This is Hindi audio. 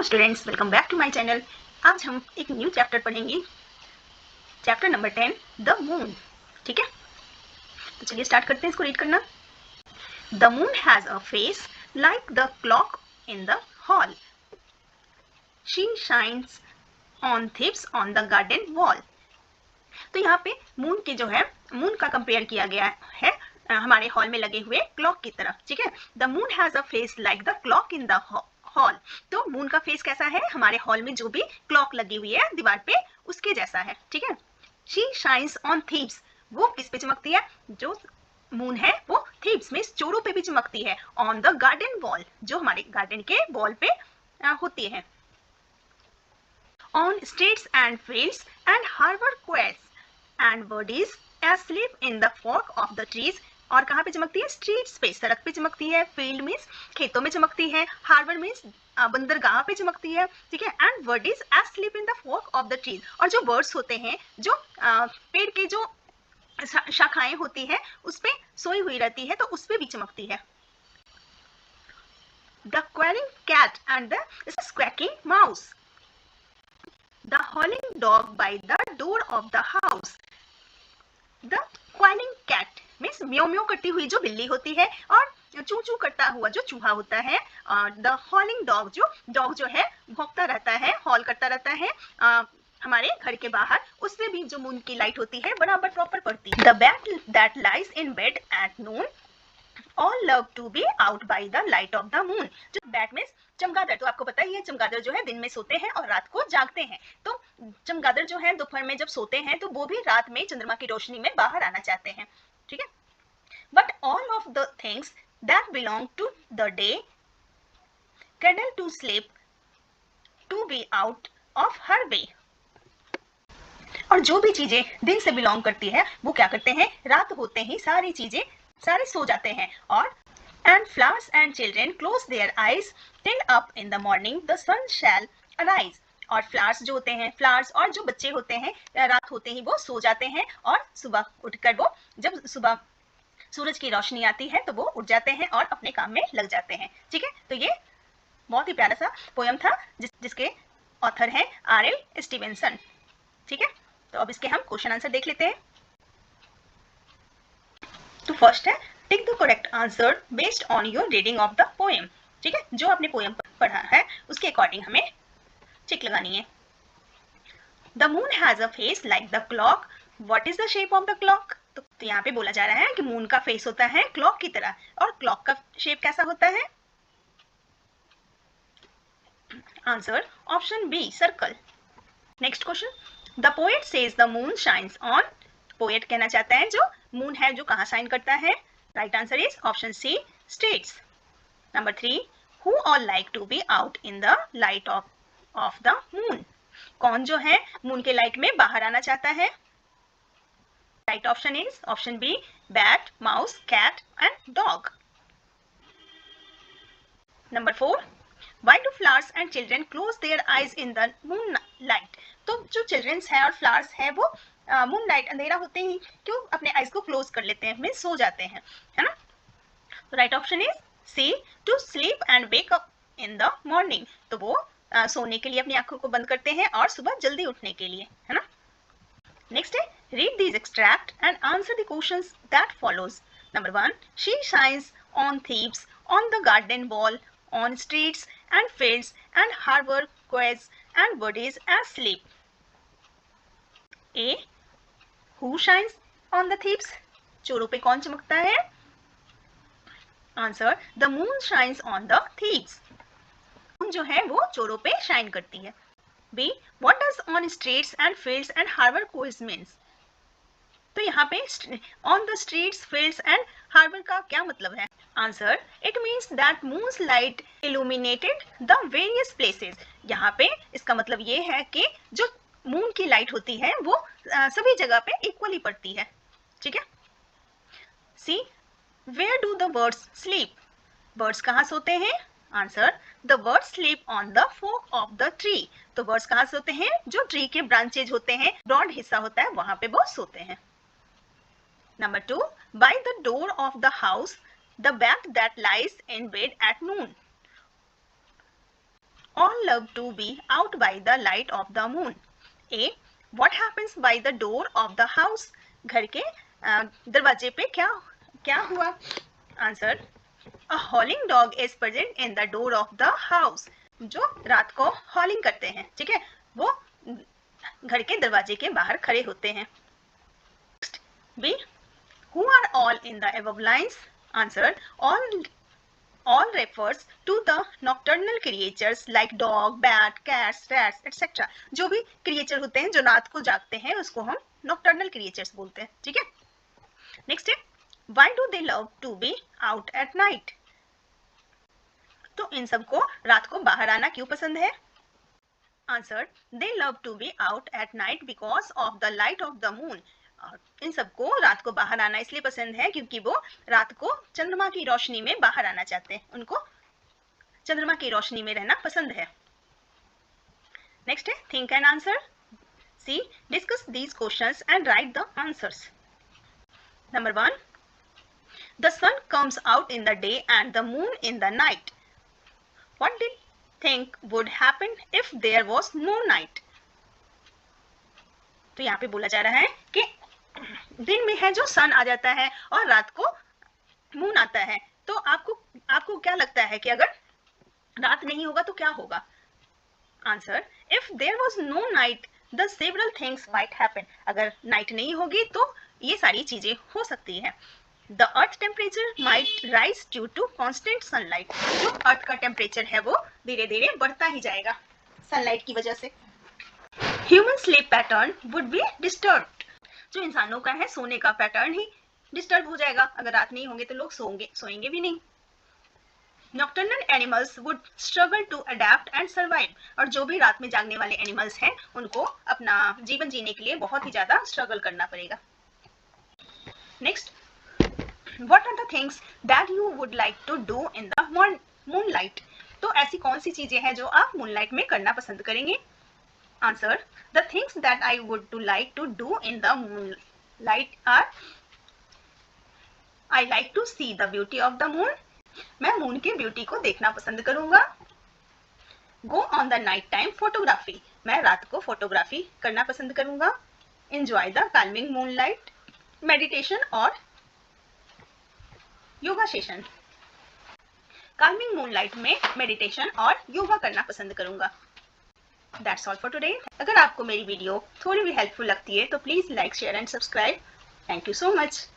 Students, welcome back to my channel. आज हम एक न्यू चैप्टर पढ़ेंगे, चैप्टर नंबर 10 द मून। ठीक है, तो चलिए स्टार्ट करते हैं इसको रीड करना। The moon has a face like the clock in the hall, she shines on thief's on the garden wall. तो यहाँ पे मून के जो है, मून का कंपेयर किया गया है हमारे हॉल में लगे हुए क्लॉक की तरफ। ठीक है, the moon has a face like the clock in the hall. तो मून का फेस कैसा है? हमारे हॉल में जो भी क्लॉक लगी हुई है दीवार पे, उसके जैसा है। ठीक है, शी शाइन्स ऑन थीव्स, वो किस पे चमकती है? जो मून है वो थीव्स में चोरों पे भी चमकती है। ऑन द गार्डन वॉल, जो हमारे गार्डन के वॉल पे होती है। On streets and fields and harbour quest and birdies asleep in the fork of the trees। और कहाँ पे चमकती है? स्ट्रीट्स पे, सड़क पे चमकती है। फील्ड मीन्स खेतों में चमकती है। हार्बर मीन्स बंदरगाह पे चमकती है। ठीक है, and birdies asleep in the fork of the trees। और जो बर्ड्स होते हैं, जो पेड़ के जो शाखाएं होती है उस पे सोई हुई रहती है, तो उस पे भी चमकती है। The quilling cat and the squawking mouse, the howling dog by the door of the house, the quilling cat means म्यो म्यो करती हुई जो बिल्ली होती है, और चू चू करता हुआ जो चूहा होता है। द हॉलिंग डॉग, जो डॉग जो है भौंकता रहता है, हॉल करता रहता है हमारे घर के बाहर, उससे भी जो मून की लाइट होती है बराबर प्रॉपर पड़ती है। The bat that lies in bed at noon all love to be out by the light of the moon। जो बैट मीन्स चमगादड़, तो आपको पता ही है चमगादड़ जो है दिन में सोते हैं और रात को जागते हैं। तो चमगादड़ जो है दोपहर में जब सोते हैं तो वो भी रात में चंद्रमा की रोशनी में बाहर आना चाहते हैं। ठीक है, but all of the things that belong to the day cradle to sleep to be out of her way. और जो भी चीजें दिन से बिलोंग करती है वो क्या करते हैं? रात होते ही सारी चीजें सारे सो जाते हैं। और and flowers and children close their eyes till up in the morning the sun shall arise। और फ्लावर्स जो होते हैं, फ्लावर्स और जो बच्चे होते हैं, रात होते ही वो सो जाते हैं, और सुबह उठकर वो, जब सुबह सूरज की रोशनी आती है तो वो उठ जाते हैं और अपने काम में लग जाते हैं। ठीक है, तो ये बहुत ही प्यारा सा पोयम था जिसके ऑथर हैं R.L. स्टीवेंसन। ठीक है, तो अब इसके हम क्वेश्चन आंसर देख लेते हैं। तो फर्स्ट है, tick the correct answer based on your reading of the poem. ठीक है, जो आपने पोएम पढ़ा है उसके अकॉर्डिंग हमें टिक लगानी है। The moon has a face like the clock, what is the shape of the clock? तो यहाँ पे बोला जा रहा है कि मून का फेस होता है क्लॉक की तरह, और क्लॉक का शेप कैसा होता है? Answer option B, circle. Next question, the poet says the moon shines on. Poet कहना चाहता है जो मून है जो कहाँ शाइन करता है? Right answer is option C, states. Number 3, who all like to be out in the light of the moon? कौन जो है मून के लाइट में बाहर आना चाहता है? Right option is option B, bat, mouse, cat and dog. Number 4, Why do flowers and children close their eyes in the moonlight? तो जो चिल्ड्रंस है और फ्लावर्स है वो मून लाइट, अंधेरा होते ही क्यों अपने आइज को क्लोज कर लेते हैं, मीन्स सो जाते हैं, है ना? तो right option is C, to sleep and wake up in the morning. तो वो सोने के लिए अपनी आंखों को बंद करते हैं और सुबह जल्दी उठने के लिए, है ना? नेक्स्ट है, read these extract and answer the questions that follows. Number 1, she shines on thieves on the garden wall, on streets and fields and harbor quays and bodies asleep। A, who shines on the thieves? चोरों पे कौन चमकता है? Answer, the moon shines on the thieves। Moon जो है वो चोरों पे शाइन करती है। B, what does on streets and fields and harbor quays means? तो यहाँ पे on the streets, fields and harbour का क्या मतलब है? Answer, it means that moons light illuminated the various places. यहाँ पे इसका मतलब ये है कि जो मून की लाइट होती है वो सभी जगह पे इक्वली पड़ती है। ठीक है। See, where do the birds sleep? Birds कहाँ सोते हैं? Answer, the birds sleep on the fork of the tree. तो बर्ड्स कहाँ सोते हैं? जो ट्री के ब्रांचेज होते हैं, ब्रॉड हिस्सा होता है, वहां पे वो सोते हैं। Number 2, by the door of the house, the bat that lies in bed at noon, all love to be out by the light of the moon. A. What happens by the door of the house? घर के दरवाजे पे क्या हुआ? Answer. A howling dog is present in the door of the house. जो रात को हॉलिंग करते हैं, ठीक है, वो घर के दरवाजे के बाहर खड़े होते हैं. B. Who are all in the above lines? Answer. All refers to the nocturnal creatures like dog, bat, cats, rats, etc. जो भी क्रिएचर होते हैं जो रात को जागते हैं उसको हम nocturnal creatures बोलते हैं, ठीक है. नेक्स्ट है, why do they love to be out at night? तो इन सबको रात को बाहर आना क्यों पसंद है? Answer. They love to be out at night because of the light of the moon. इन सबको रात को बाहर आना इसलिए पसंद है क्योंकि वो रात को चंद्रमा की रोशनी में बाहर आना चाहते हैं, उनको चंद्रमा की रोशनी में रहना पसंद है. नेक्स्ट है, think and answer. C. Discuss these questions and write the answers. Number 1. The sun comes out in the day and the moon in the night. What did think would happen if there was no night? तो यहाँ पे बोला जा रहा है कि दिन में है जो सन आ जाता है और रात को मून आता है, तो आपको क्या लगता है कि अगर रात नहीं होगा तो क्या होगा? Answer. If there was no night the several things might happen. अगर नाइट नहीं होगी तो ये सारी चीजें हो सकती है. The earth temperature might rise due to constant sunlight. जो अर्थ का टेम्परेचर है वो धीरे धीरे बढ़ता ही जाएगा सनलाइट की वजह से. Human sleep pattern would be disturbed. जो इंसानों का है सोने का पैटर्न ही डिस्टर्ब हो जाएगा. अगर रात नहीं होंगे तो लोग सोएंगे भी नहीं. Nocturnal animals would struggle to adapt and survive. और जो भी रात में जागने वाले एनिमल्स हैं उनको अपना जीवन जीने के लिए बहुत ही ज्यादा स्ट्रगल करना पड़ेगा. Next, what are the things that you would like to do in the moonlight? तो ऐसी कौन सी चीजें हैं जो आप मूनलाइट में करना पसंद करेंगे? Answer. The things that I would like to do in the moonlight are, I like to see the beauty of the moon. मैं मून के ब्यूटी को देखना पसंद करूंगा. Go on the night time photography. मैं रात को फोटोग्राफी करना पसंद करूंगा. Enjoy the calming moonlight. Meditation और योगा सेशन. Calming moonlight में मेडिटेशन और योगा करना पसंद करूंगा. That's all for today. अगर आपको मेरी वीडियो थोड़ी भी हेल्पफुल लगती है तो please like, share and subscribe. Thank you so much.